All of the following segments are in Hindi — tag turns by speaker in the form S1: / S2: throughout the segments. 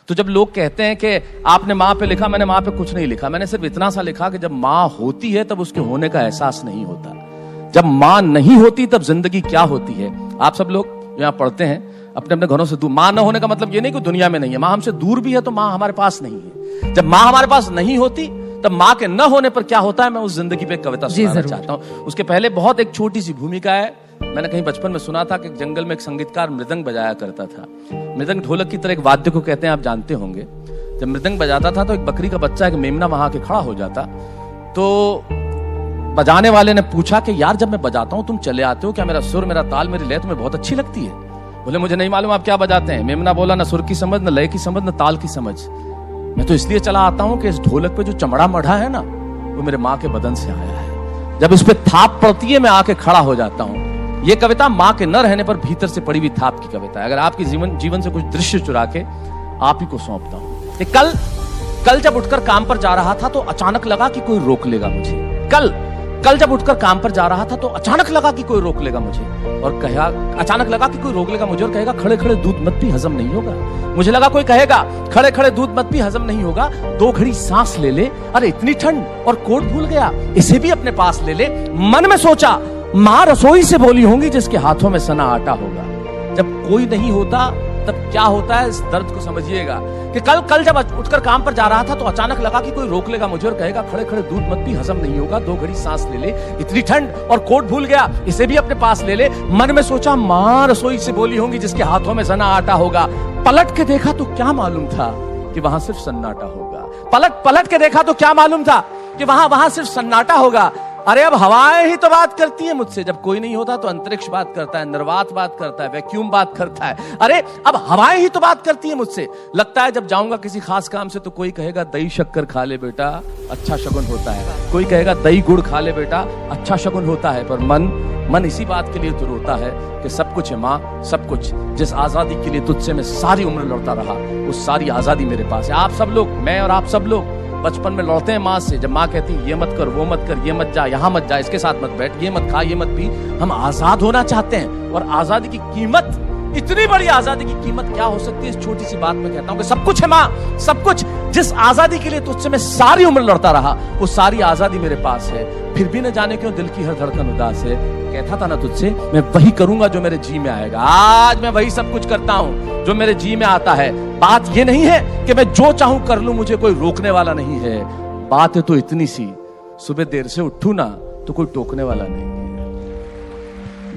S1: तो जब लोग कहते हैं कि आपने माँ पे लिखा, मैंने माँ पे कुछ नहीं लिखा। मैंने सिर्फ इतना सा लिखा कि जब माँ होती है तब उसके होने का एहसास नहीं होता, जब माँ नहीं होती तब जिंदगी क्या होती है। आप सब लोग यहाँ पढ़ते हैं अपने अपने घरों से दूर। माँ न होने का मतलब ये नहीं कि दुनिया में नहीं है, माँ हमसे दूर भी है तो माँ हमारे पास नहीं है। जब माँ हमारे पास नहीं होती तब माँ के न होने पर क्या होता है, मैं उस जिंदगी पे कविता सुनाना चाहता हूँ। उसके पहले बहुत एक छोटी सी भूमिका है। मैंने कहीं बचपन में सुना था कि जंगल में एक संगीतकार मृदंग बजाया करता था। मृदंग ढोलक की तरह एक वाद्य को कहते हैं, आप जानते होंगे। जब मृदंग बजाता था तो एक बकरी का बच्चा एक मेमना वहां के खड़ा हो जाता। तो बजाने वाले ने पूछा कि यार जब मैं बजाता हूं तुम चले आते हो, क्या मेरा सुर, मेरा ताल, मेरी लय तुम्हें बहुत अच्छी लगती है? बोले मुझे नहीं मालूम आप क्या बजाते हैं। मेमना बोला न सुर की समझ, न लय की समझ, न ताल की समझ। मैं तो इसलिए चला आता हूं कि इस ढोलक पे जो चमड़ा मढ़ा है ना वो मेरे माँ के बदन से आया है। जब इस पे थाप पड़ती है मैं आके खड़ा हो जाता हूं। ये कविता माँ के न रहने पर भीतर से पड़ी हुई थाप की कविता है। अगर आपकी जीवन से कुछ दृश्य चुरा के आप ही को सौंपता हूं। कल जब उठकर काम पर जा रहा था तो अचानक लगा कि कोई रोक लेगा मुझे। कल जब उठकर काम पर जा रहा था तो अचानक लगा कि कोई रोक लेगा मुझे और कहेगा खड़े खड़े दूध मत पी, हजम नहीं होगा। मुझे लगा कोई कहेगा खड़े खड़े दूध मत पी, हजम नहीं होगा। 2 घड़ी सांस ले ले, अरे इतनी ठंड और कोट भूल गया, इसे भी अपने पास ले ले। मन में सोचा माँ रसोई से बोली होंगी जिसके हाथों में सना आटा होगा। जब कोई नहीं होता तब क्या होता है, इस दर्द को समझिएगा कि कल जब उठकर काम पर जा रहा था तो अचानक लगा कि कोई रोक लेगा मुझे और कहेगा खड़े खड़े दूध मत पी, हजम नहीं होगा। 2 घड़ी सांस ले ले, इतनी ठंड और कोट भूल गया, इसे भी अपने पास ले ले। मन में सोचा माँ रसोई से बोली होंगी जिसके हाथों में सना आटा होगा। पलट के देखा तो क्या मालूम था कि वहां सिर्फ सन्नाटा होगा। पलट के देखा तो क्या मालूम था कि वहां सिर्फ सन्नाटा होगा। अरे अब हवाएं ही तो बात करती है मुझसे। जब कोई नहीं होता तो अंतरिक्ष बात करता है, निर्वात बात करता है, वैक्यूम बात करता है। अरे अब हवाएं ही तो बात करती है मुझसे। लगता है जब जाऊंगा किसी खास काम से तो कोई कहेगा दही शक्कर खा ले बेटा, अच्छा शगुन होता है। कोई कहेगा दही गुड़ खा ले बेटा, अच्छा शगुन होता है। पर मन इसी बात के लिए तो रोता है कि सब कुछ है माँ, सब कुछ। जिस आजादी के लिए तुझसे मैं सारी उम्र लड़ता रहा वो सारी आजादी मेरे पास है। आप सब लोग, मैं और आप सब लोग बचपन में लड़ते हैं माँ से। जब माँ कहती है ये मत कर, वो मत कर, ये मत जा, यहाँ मत जा, इसके साथ मत बैठ, ये मत खा, ये मत पी। हम आजाद होना चाहते हैं और आजादी की कीमत, इतनी बड़ी आजादी की कीमत क्या हो सकती है, इस छोटी सी बात में कहता हूं कि सब कुछ है माँ, सब कुछ। जिस आजादी के लिए तुझसे मैं सारी उम्र लड़ता रहा वो सारी आजादी मेरे पास है। फिर भी न जाने क्यों दिल की हर धड़कन उदास है। कहता था ना तुझसे मैं वही करूंगा जो मेरे जी में आएगा। आज मैं वही सब कुछ करता हूं जो मेरे जी में आता है। बात ये नहीं है कि मैं जो चाहूं कर लूं, मुझे कोई रोकने वाला नहीं है। बात है तो इतनी सी, सुबह देर से उठूं ना तो कोई टोकने वाला नहीं है।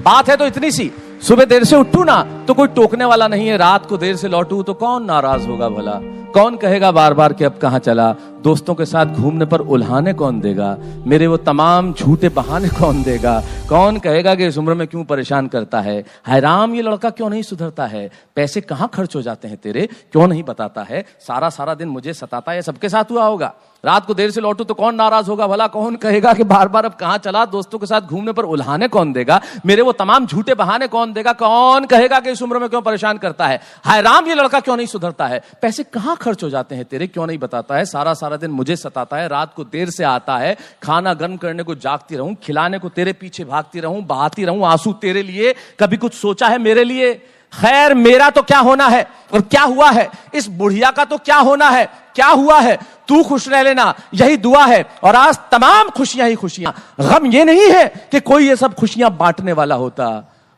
S1: बात है तो इतनी सी, सुबह देर से उठूं ना तो कोई टोकने वाला नहीं है। रात को देर से लौटूं तो कौन नाराज होगा भला? कौन कहेगा बार बार कि अब कहां चला? दोस्तों के साथ घूमने पर उल्हाने कौन देगा? मेरे वो तमाम झूठे बहाने कौन देगा? कौन कहेगा कि इस उम्र में क्यों परेशान करता है? हाय राम, ये लड़का क्यों नहीं सुधरता है? पैसे कहाँ खर्च हो जाते हैं तेरे, क्यों नहीं बताता है? सारा दिन मुझे सताता है। सबके साथ हुआ होगा। रात को देर से लौटू तो कौन नाराज होगा भला? कौन कहेगा कि बार बार अब कहां चला? दोस्तों के साथ घूमने पर उल्हाने कौन देगा? मेरे वो तमाम झूठे बहाने कौन देगा? कौन कहेगा कि इस उम्र में क्यों परेशान करता है? हाय राम, ये लड़का क्यों नहीं सुधरता है? पैसे कहां खर्च हो जाते हैं तेरे, क्यों नहीं बताता है? सारा दिन मुझे सताता है। रात को देर से आता है, खाना गर्म करने को जागती रहूं, खिलाने को तेरे पीछे भागती रहूं, बहाती रहूं आंसू तेरे लिए। कभी कुछ सोचा है मेरे लिए? खैर मेरा तो क्या होना है और क्या हुआ है, इस बुढ़िया का तो क्या होना है, क्या हुआ है? तू खुश रह लेना, यही दुआ है। और आज तमाम खुशियां ही खुशियां। गम ये नहीं है कि कोई ये सब खुशियां बांटने वाला होता,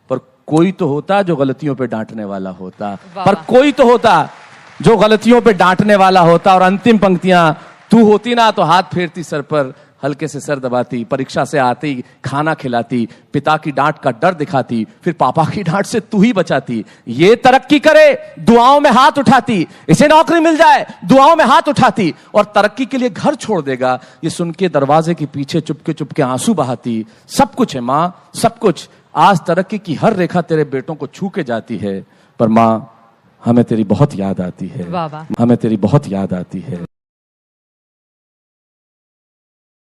S1: पर कोई तो होता जो गलतियों पे डांटने वाला होता। पर कोई तो होता जो गलतियों पे डांटने वाला होता। और अंतिम पंक्तियां तू होती ना तो हाथ फेरती सर पर, हल्के से सर दबाती, परीक्षा से आती खाना खिलाती, पिता की डांट का डर दिखाती, फिर पापा की डांट से तू ही बचाती। ये तरक्की करे दुआओं में हाथ उठाती, इसे नौकरी मिल जाए दुआओं में हाथ उठाती, और तरक्की के लिए घर छोड़ देगा ये सुन के दरवाजे के पीछे चुपके आंसू बहाती। सब कुछ है माँ, सब कुछ। आज तरक्की की हर रेखा तेरे बेटों को छू के जाती है, पर माँ हमें तेरी बहुत याद आती है, हमें तेरी बहुत याद आती है।